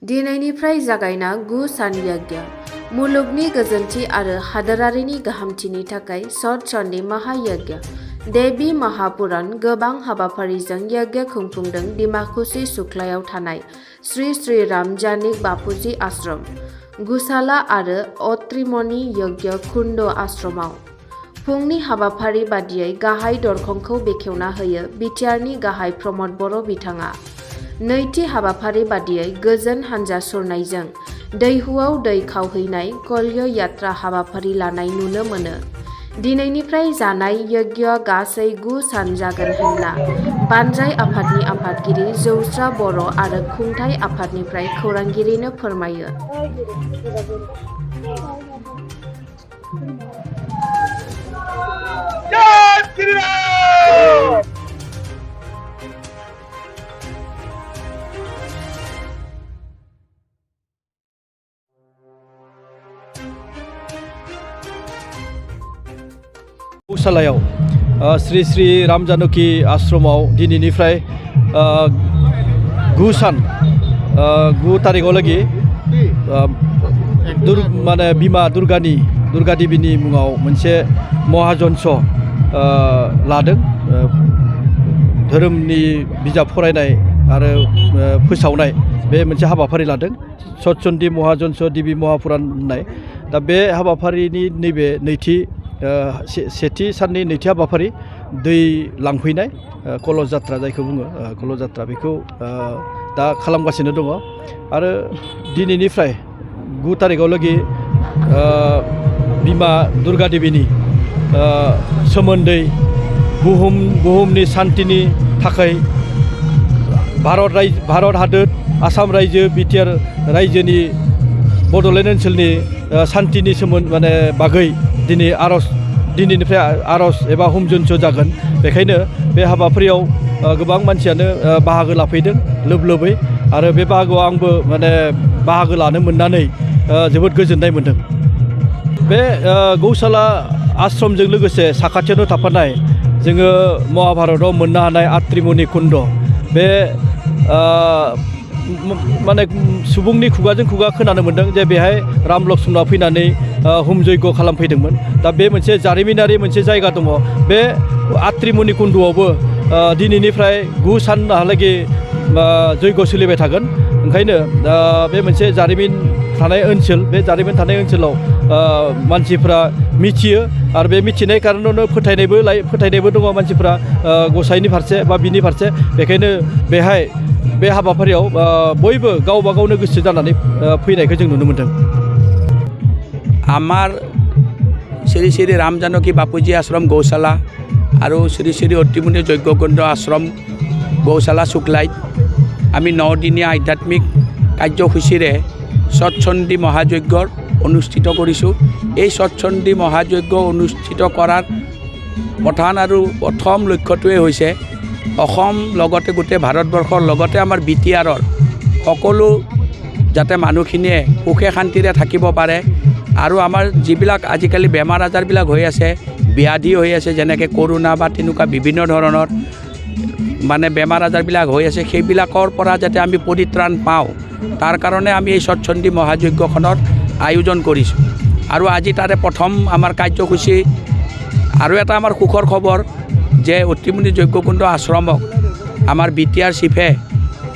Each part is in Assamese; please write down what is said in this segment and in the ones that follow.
दिनैनिफ्राय जागायना 9 सान यज्ञ मुलुगनि गोजोनथि आरो हादोरारिनि गाहामथिनि थाखाय सत चन्डी महायज्ञ देवी महापुराण गोबां हाबाफारिजों यज्ञ खुंफुंदों डिमाकुसी सुख्लायाव थानाय श्री श्री राम जानिक बापुजी आश्रम गुसाला आरो अत्रिमणि यज्ञ कुंड आश्रमाव फुंनि हाबाफारि बादियै गाहाय दरखंखौ बेखेवना होयो बिटिआरनि गाहाय प्रमद बर' बिथाङा। नैथि हाबाफारि बादियै गोजोन हानजा सुरनायजों दैहुआव दै खावहैनाय कल्य यात्रा हाबाफारि लानाय नुनो मोनो। दिनैनिफ्राय जानाय यज्ञआ गासै 9 सान जागोन होनना बानजाय आफादनि आफादगिरि जौस्रा बर' आरो खुंथाइ आफादनिफ्राय खौरांगिरिनो फोरमायो। गौशालायाव श्री श्री राम जानकी आश्रमाव दिनैनिफ्राय 9 सान 9 तारिखआव लागि माने बिमा दुर्गा देवीनि मुङाव मोनसे महाजनस लादों। धोरोमनि बिजाब फरायनाय आरो फोसावनाय बे मोनसे हाबाफारि लादों सतचन्डी महाजनस देवी महापुराण होननाय। दा बे हाबाफारिनि नैबे सेथि साननि नैथि हाबाफारि दै लांफैनाय कलश जात्रा जायखौ बुङो कलश जात्रा बेखौ दा खालामगासिनो दङ आरो दिनैनिफ्राय 9 तारिखआव लागि बिमा दुर्गा देवीनि सोमोन्दै बुहुमनि शान्तिनि थाखाय भारत हादोर आसाम रायजो बिटिआर रायजोनि बड'लेण्ड ओनसोलनि शान्तिनि माने बागै दिनैनिफ्राय आर'ज एबा हुम जन्स जागोन। बेखायनो बे हाबाफारियाव गोबां मानसियानो बाहागो लाफैदों लोब लोबै आरो बे बाहागोआव आंबो माने बाहागो लानो मोननानै जोबोद गोजोननाय मोन्दों। बे गौशाला आश्रमजों लोगोसे साखाथियावनो थाफानाय जोङो महाभारतआव मोननो हानाय अत्रिमणि कुंड बे माने सुबुंनि खुगाजों खुगा खोनानो मोन्दों जे बेहाय राम लक्ष्मणआ फैनानै हुम जयग खालामफैदोंमोन। दा बे मोनसे जारिमिनारि मोनसे जायगा दङ। बे अत्रिमणि कुंडआवबो दिनैनिफ्राय 9 सानहालागै जयग सोलिबाय थागोन। ओंखायनो बे मोनसे जारिमिन थानाय ओनसोल। बे जारिमिन थानाय ओनसोलाव मानसिफ्रा मिथियो आरो बे मिथिनाय कारनावनो फोथायनायबो दङ मानसिफ्रा गसाइनि फारसे बा बिनि फारसे। बेखायनो बेहाय बे हाबाफारियाव बयबो गावबा गावनो गोसो जानानै फैनायखौ जों नुनो मोन्दों। आमार श्री श्री राम जानकी बापुजी आश्रम गौशाला और श्री श्री अत्रिमणि यज्ञकुंड आश्रम गौशाला सुक्लाइत आमी 9 दिनिया आध्यात्मिक कार्यसूचीरे सतचन्डी महायज्ञ अनुष्ठित करिছোঁ। এই सतचन्डी महायज्ञ अनुष्ठित करार प्रधान और प्रथम लक्ष्यটোৱে হৈছে অসম লগতে গোটেই ভাৰতবৰ্ষৰ লগতে আমাৰ বিটিআৰৰ সকলো যাতে মানুহখিনিয়ে সুখে শান্তিৰে থাকিব পাৰে আৰু আমাৰ যিবিলাক আজিকালি বেমাৰ আজাৰবিলাক হৈ আছে ব্যাধি হৈ আছে যেনেকৈ কৰোনা বা তেনেকুৱা বিভিন্ন ধৰণৰ মানে বেমাৰ আজাৰবিলাক হৈ আছে সেইবিলাকৰ পৰা যাতে আমি পৰিত্ৰাণ পাওঁ তাৰ কাৰণে আমি এই সতচন্ডী মহাযজ্ঞখনৰ আয়োজন কৰিছোঁ। আৰু আজি তাৰে প্ৰথম আমাৰ কাৰ্যসূচী আৰু এটা আমাৰ সুখৰ খবৰ যে অত্ৰিমণি যজ্ঞকুণ্ড আশ্ৰমক আমাৰ বিটিআৰ চিফে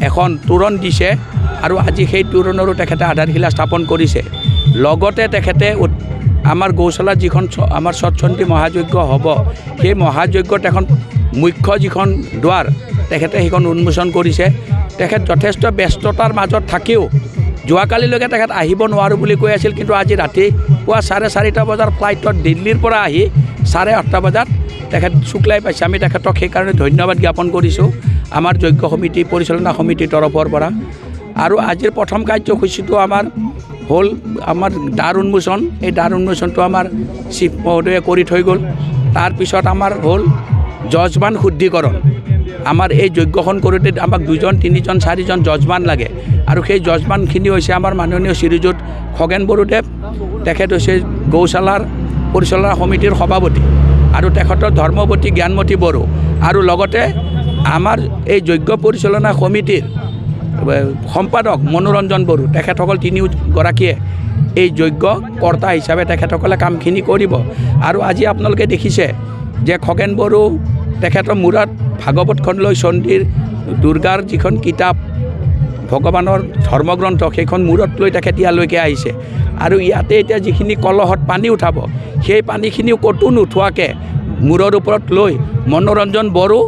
এখন তোৰণ দিছে আৰু আজি সেই তোৰণৰো তেখেতে আধাৰশিলা স্থাপন কৰিছে। লগতে তেখেতে আমাৰ গৌশালাত যিখন আমাৰ সতচন্ডী মহাযজ্ঞ হ'ব সেই মহাযজ্ঞত এখন মুখ্য যিখন দুৱাৰ তেখেতে সেইখন উন্মোচন কৰিছে। তেখেত যথেষ্ট ব্যস্ততাৰ মাজত থাকিও যোৱাকালিলৈকে তেখেত আহিব নোৱাৰোঁ বুলি কৈ আছিল, কিন্তু আজি ৰাতিপুৱা 4:30 বজাৰ ফ্লাইটত দিল্লীৰ পৰা আহি 8:30 বজাত তেখেত শুক্লাই পাইছে। আমি তেখেতক সেইকাৰণে ধন্যবাদ জ্ঞাপন কৰিছোঁ আমাৰ যজ্ঞ সমিতি পৰিচালনা সমিতিৰ তৰফৰ পৰা। আৰু আজিৰ প্ৰথম কাৰ্যসূচীটো আমাৰ হ'ল আমাৰ দ্বাৰ উন্মোচন। এই দ্বাৰ উন্মোচনটো আমাৰ চিফ মহোদয়ে কৰি থৈ গ'ল। তাৰপিছত আমাৰ হ'ল যজমান শুদ্ধিকৰণ। আমাৰ এই যজ্ঞখন কৰোঁতে আমাক 2জন 3জন 4জন যজমান লাগে আৰু সেই যজমানখিনি হৈছে আমাৰ মাননীয় শ্ৰীযুত খগেন বড়োদেৱ। তেখেত হৈছে গৌশালাৰ পৰিচালনা সমিতিৰ সভাপতি আৰু তেখেতৰ ধৰ্মপতি জ্ঞানমতী বড়ো আৰু লগতে আমাৰ এই যজ্ঞ পৰিচালনা সমিতিৰ সম্পাদক মনোৰঞ্জন বড়ো তেখেতসকল তিনিওগৰাকীয়ে এই যজ্ঞ কৰ্তা হিচাপে তেখেতসকলে কামখিনি কৰিব। আৰু আজি আপোনালোকে দেখিছে যে খগেন বড়ো তেখেতৰ মূৰত ভাগৱতখন লৈ চণ্ডীৰ দুৰ্গাৰ যিখন কিতাপ ভগৱানৰ ধৰ্মগ্ৰন্থ সেইখন মূৰত লৈ তেখেত ইয়ালৈকে আহিছে। আৰু ইয়াতে এতিয়া যিখিনি কলহত পানী উঠাব সেই পানীখিনিও ক'তো নুঠোৱাকৈ মূৰৰ ওপৰত লৈ মনোৰঞ্জন বড়ো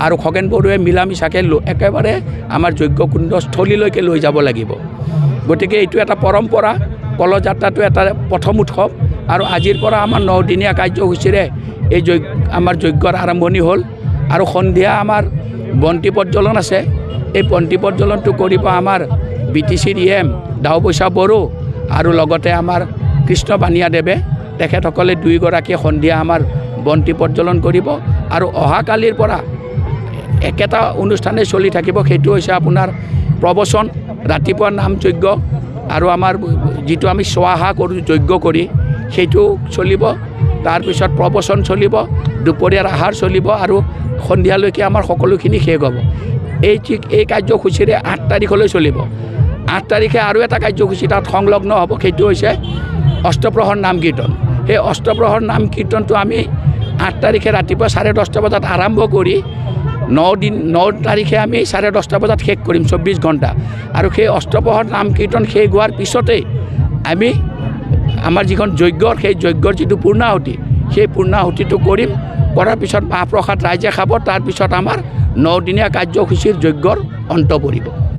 আৰু খগেন বড়োৱে মিলা মিছাকৈ একেবাৰে আমাৰ যজ্ঞকুণ্ডস্থলীলৈকে লৈ যাব লাগিব। গতিকে এইটো এটা পৰম্পৰা, কলযাত্ৰাটো এটা প্ৰথম উৎসৱ। আৰু আজিৰ পৰা আমাৰ 9 দিনীয়া কাৰ্যসূচীৰে এই আমাৰ যজ্ঞৰ আৰম্ভণি হ'ল। আৰু সন্ধিয়া আমাৰ বন্তি প্ৰজ্বলন আছে। এই বন্তি প্ৰজ্বলনটো কৰিব আমাৰ BTCৰ EM ডাওবৈচা বড়ো আৰু লগতে আমাৰ কৃষ্ণ বানিয়াদেৱে। তেখেতসকলে দুয়োগৰাকীয়ে সন্ধিয়া আমাৰ বন্তি প্ৰজ্বলন কৰিব। আৰু অহাকালিৰ পৰা একেটা অনুষ্ঠানে চলি থাকিব, সেইটো হৈছে আপোনাৰ প্ৰবচন, ৰাতিপুৱা নাম যজ্ঞ আৰু আমাৰ যিটো আমি স্বাহা কৰোঁ যজ্ঞ কৰি সেইটো চলিব। তাৰপিছত প্ৰবচন চলিব, দুপৰীয়াৰ আহাৰ চলিব আৰু সন্ধিয়ালৈকে আমাৰ সকলোখিনি শেষ হ'ব। এই কাৰ্যসূচীৰে 8 তাৰিখলৈ চলিব। 8 তাৰিখে আৰু এটা কাৰ্যসূচী তাত সংলগ্ন হ'ব, সেইটো হৈছে অষ্টপ্ৰহৰ নাম কীৰ্তন। সেই অষ্টপ্ৰহৰ নাম কীৰ্তনটো আমি 8 তাৰিখে ৰাতিপুৱা 10:30 বজাত আৰম্ভ কৰি 9 তাৰিখে আমি 10:30 বজাত শেষ কৰিম, 24 ঘণ্টা। আৰু সেই অষ্টপ্ৰহৰ নাম কীৰ্তন শেষ হোৱাৰ পিছতেই আমি আমাৰ যিখন যজ্ঞৰ সেই যজ্ঞৰ যিটো পূৰ্ণাহুতি সেই পূৰ্ণাহুতিটো কৰিম। কৰাৰ পিছত মাহ প্ৰসাদ ৰাইজে খাব। তাৰপিছত আমাৰ 9 দিনীয়া কাৰ্যসূচীৰ যজ্ঞৰ অন্ত পৰিব।